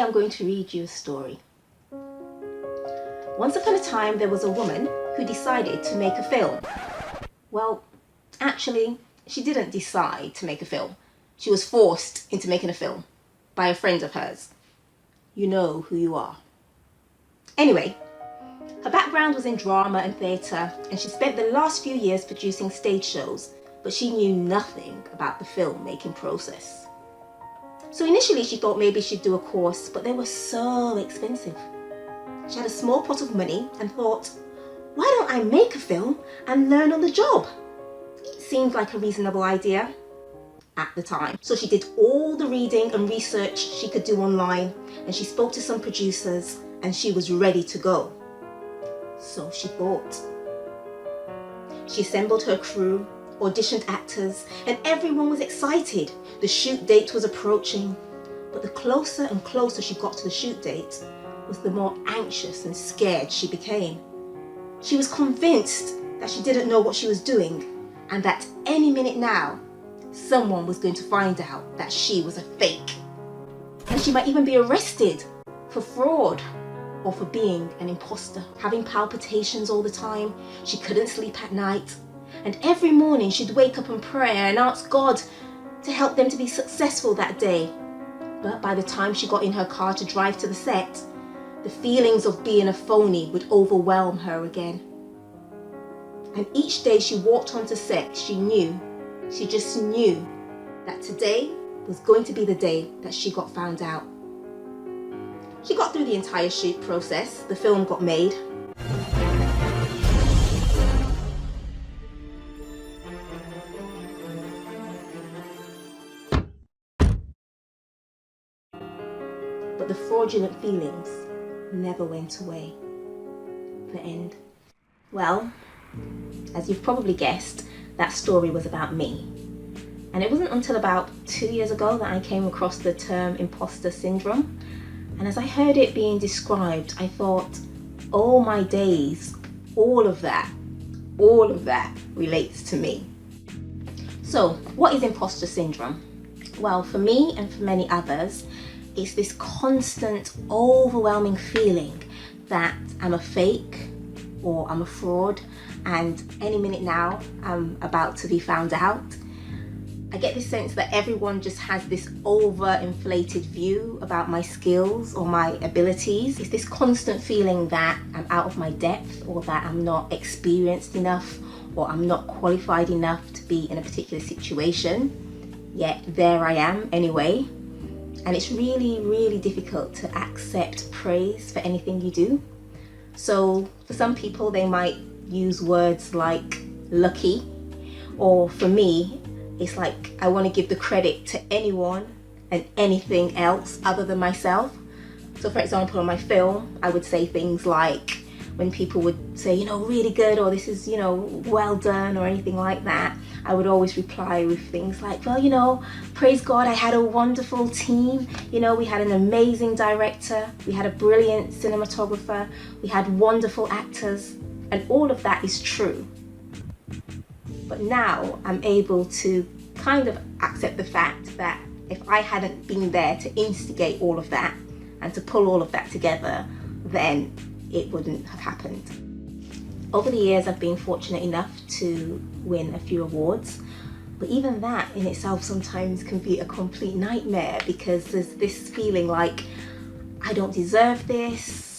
I'm going to read you a story. Once upon a time, there was a woman who decided to make a film. Well, actually, she didn't decide to make a film. She was forced into making a film by a friend of hers. You know who you are. Anyway, her background was in drama and theatre, and she spent the last few years producing stage shows, but she knew nothing about the filmmaking process. So initially she thought maybe she'd do a course, but they were so expensive. She had a small pot of money and thought, why don't I make a film and learn on the job? It seemed like a reasonable idea at the time. So she did all the reading and research she could do online, and she spoke to some producers, and she was ready to go. So she thought. She assembled her crew, auditioned actors, and everyone was excited. The shoot date was approaching, but the closer and closer she got to the shoot date was the more anxious and scared she became. She was convinced that she didn't know what she was doing, and that any minute now, someone was going to find out that she was a fake. And she might even be arrested for fraud or for being an imposter. Having palpitations all the time, she couldn't sleep at night, and every morning she'd wake up and pray and ask God to help them to be successful that day. But by the time she got in her car to drive to the set, the feelings of being a phony would overwhelm her again. And each day she walked onto set, she just knew that today was going to be the day that she got found out. She got through the entire shoot process. The film got made. But the fraudulent feelings never went away. The end. Well, as you've probably guessed, that story was about me. And it wasn't until about 2 years ago that I came across the term Imposter Syndrome. And as I heard it being described, I thought, oh my days, all of that relates to me. So, what is Imposter Syndrome? Well, for me and for many others, it's this constant, overwhelming feeling that I'm a fake or I'm a fraud, and any minute now I'm about to be found out. I get this sense that everyone just has this overinflated view about my skills or my abilities. It's this constant feeling that I'm out of my depth, or that I'm not experienced enough, or I'm not qualified enough to be in a particular situation. Yet there I am anyway. And it's really, really difficult to accept praise for anything you do. So for some people, they might use words like lucky, or for me, it's like I want to give the credit to anyone and anything else other than myself. So for example, in my film, I would say things like, when people would say, really good, or this is, well done, or anything like that, I would always reply with things like, well, praise God, I had a wonderful team. We had an amazing director, we had a brilliant cinematographer, we had wonderful actors, and all of that is true. But now I'm able to kind of accept the fact that if I hadn't been there to instigate all of that and to pull all of that together, then it wouldn't have happened. Over the years, I've been fortunate enough to win a few awards, but even that in itself sometimes can be a complete nightmare, because there's this feeling like I don't deserve this,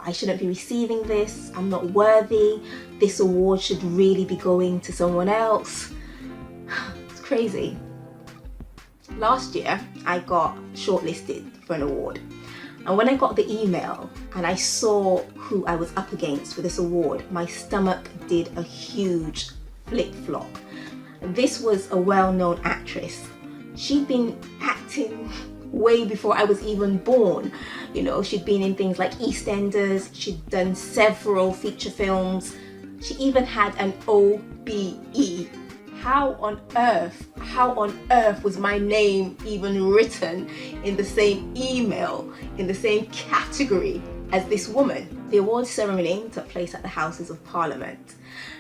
I shouldn't be receiving this, I'm not worthy, this award should really be going to someone else. It's crazy. Last year, I got shortlisted for an award. And when I got the email and I saw who I was up against for this award, my stomach did a huge flip-flop. This was a well-known actress. She'd been acting way before I was even born. She'd been in things like EastEnders, she'd done several feature films, she even had an OBE. How on earth was my name even written in the same email, in the same category as this woman? The awards ceremony took place at the Houses of Parliament.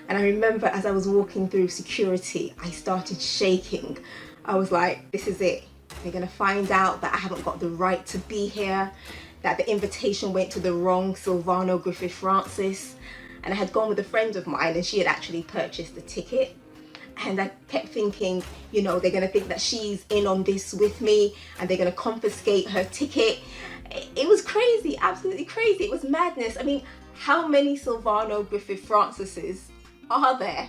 And I remember as I was walking through security, I started shaking. I was like, this is it. They're going to find out that I haven't got the right to be here, that the invitation went to the wrong Silvano Griffith Francis, and I had gone with a friend of mine and she had actually purchased the ticket. And I kept thinking, you know, they're going to think that she's in on this with me and they're going to confiscate her ticket. It was crazy, absolutely crazy. It was madness. I mean, how many Silvano Griffith Francises are there?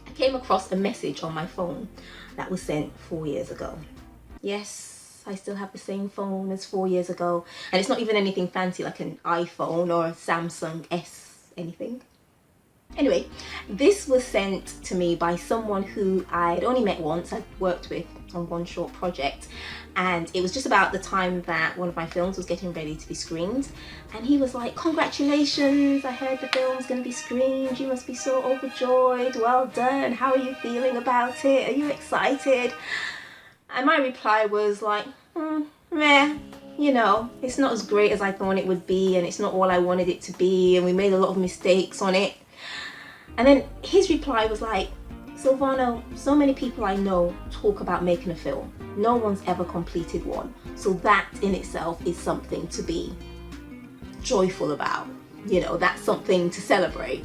I came across a message on my phone that was sent 4 years ago. Yes, I still have the same phone as 4 years ago. And it's not even anything fancy like an iPhone or a Samsung S anything. Anyway, this was sent to me by someone who I'd only met once. I'd worked with on one short project, and it was just about the time that one of my films was getting ready to be screened, and he was like, congratulations, I heard the film's going to be screened, you must be so overjoyed, well done, how are you feeling about it, are you excited? And my reply was like, meh, you know, it's not as great as I thought it would be, and it's not all I wanted it to be, and we made a lot of mistakes on it. And then his reply was like, Silvano, so many people I know talk about making a film. No one's ever completed one. So that in itself is something to be joyful about. You know, that's something to celebrate.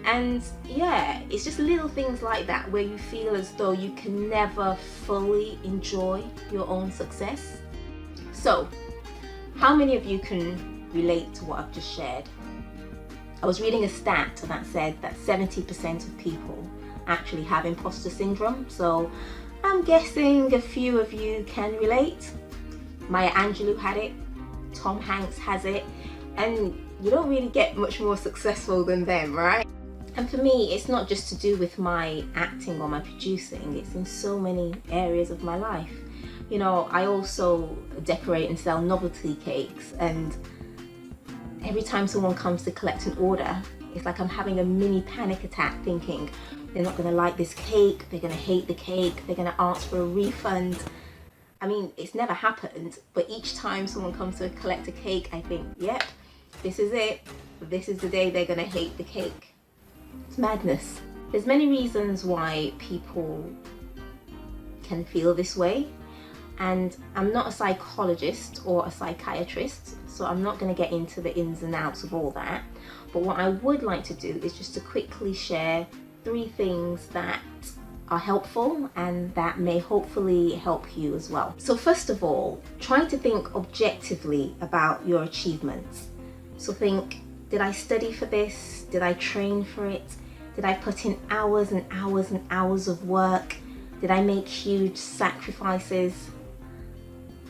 And yeah, it's just little things like that where you feel as though you can never fully enjoy your own success. So, how many of you can relate to what I've just shared? I was reading a stat that said that 70% of people actually have imposter syndrome, so I'm guessing a few of you can relate. Maya Angelou had it, Tom Hanks has it, and you don't really get much more successful than them, right? And for me, it's not just to do with my acting or my producing, it's in so many areas of my life. You know, I also decorate and sell novelty cakes, and every time someone comes to collect an order, it's like I'm having a mini panic attack thinking, they're not going to like this cake, they're going to hate the cake, they're going to ask for a refund. I mean, it's never happened, but each time someone comes to collect a cake, I think, yep, this is it. This is the day they're going to hate the cake. It's madness. There's many reasons why people can feel this way. And I'm not a psychologist or a psychiatrist, so I'm not going to get into the ins and outs of all that. But what I would like to do is just to quickly share 3 things that are helpful and that may hopefully help you as well. So first of all, try to think objectively about your achievements. So think, did I study for this? Did I train for it? Did I put in hours and hours and hours of work? Did I make huge sacrifices?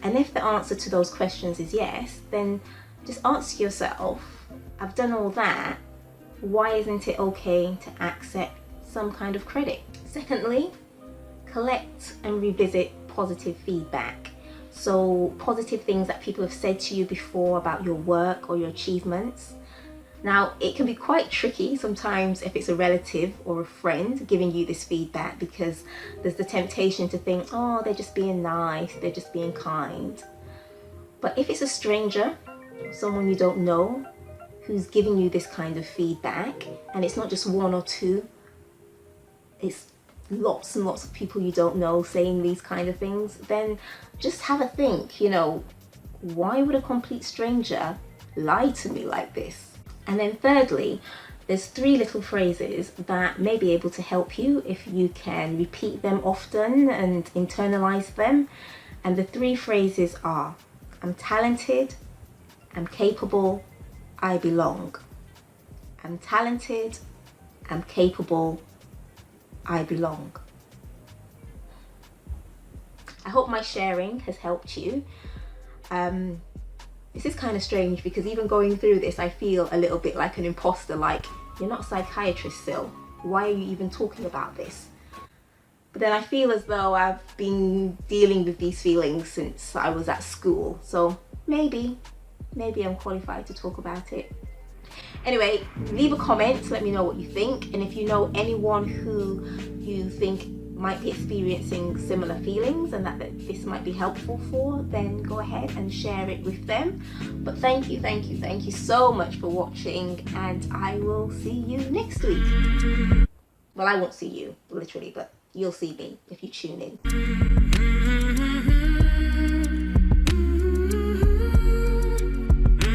And if the answer to those questions is yes, then just ask yourself, I've done all that, why isn't it okay to accept some kind of credit? Secondly, collect and revisit positive feedback. So positive things that people have said to you before about your work or your achievements. Now, it can be quite tricky sometimes if it's a relative or a friend giving you this feedback, because there's the temptation to think, oh, they're just being nice, they're just being kind. But if it's a stranger, someone you don't know, who's giving you this kind of feedback, and it's not just 1 or 2, it's lots and lots of people you don't know saying these kind of things, then just have a think, you know, why would a complete stranger lie to me like this? And then thirdly, there's 3 little phrases that may be able to help you if you can repeat them often and internalize them. And the 3 phrases are, I'm talented, I'm capable, I belong. I'm talented, I'm capable, I belong. I hope my sharing has helped you. This is kind of strange because even going through this, I feel a little bit like an imposter, like, you're not a psychiatrist, Sil. Why are you even talking about this? But then I feel as though I've been dealing with these feelings since I was at school. So maybe I'm qualified to talk about it. Anyway, leave a comment, let me know what you think. And if you know anyone who you think might be experiencing similar feelings and that this might be helpful for, then go ahead and share it with them. But thank you so much for watching, and I will see you next week. Well, I won't see you literally, but you'll see me if if you tune in.